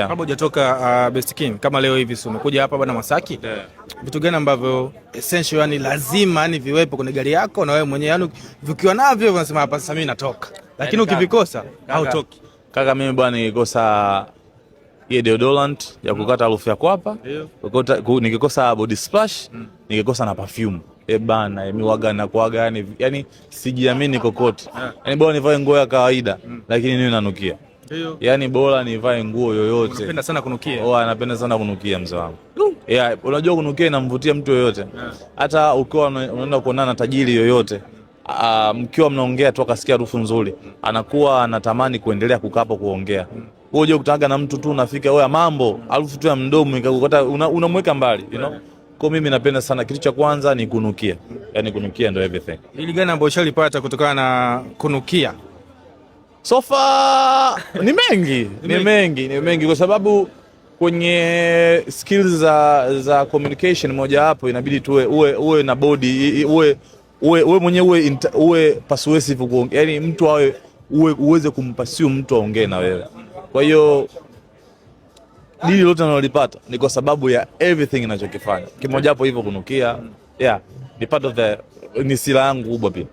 Kabla hujatoka Best King kama leo hivi umekuja hapa bwana Masaki. Vitu gani ambavyo essential yani lazima yani viwepo kwenye gari yako na wewe mwenyewe yani vikiwa navyo unasema hapa sasa mimi natoka. Lakini ukivikosa hautoki. Kaka mimi bwana nikikosa ile deodorant ya kukata harufu ya kwapa, nikikosa body splash, nikikosa na perfume. Bana mimi waga na kuaga yani sijiamini kokote. Yani bora nivae nguo ya kawaida lakini niwe nanukia. Yani bora nivae nguo yoyote. Unapenda sana kunukia. Napenda sana kunukia mzee wangu. Unajua kunukia inamvutia mtu yoyote. Hata ukiwa unaenda kuonana na tajiri yoyote, mkiwa mnaongea tu akasikia harufu nzuri, anakuwa anatamani kuendelea kukaa hapo kuongea. Wewe unajua kutaaga na mtu tu unafika wewe mambo, harufu tu ya mdomo ikakukata unamweka mbali, you know? Kwa mimi napenda sana kitu cha kwanza ni kunukia. Yani kunukia ndio everything. Hili gani ambayo ushalipata kutokana na kunukia? So far ni mengi kwa sababu kwenye skills za communication moja hapo inabidi tu uwe na body, uwe mwenyewe uwe persuasive, yani mtu awe uweze kumpasiu mtu aongee na wewe. Kwa hiyo dili lote nalolipata ni kwa sababu ya everything ninachokifanya. Kimoja hapo hivyo kunukia, ni part of ni sila yangu kubwa pia.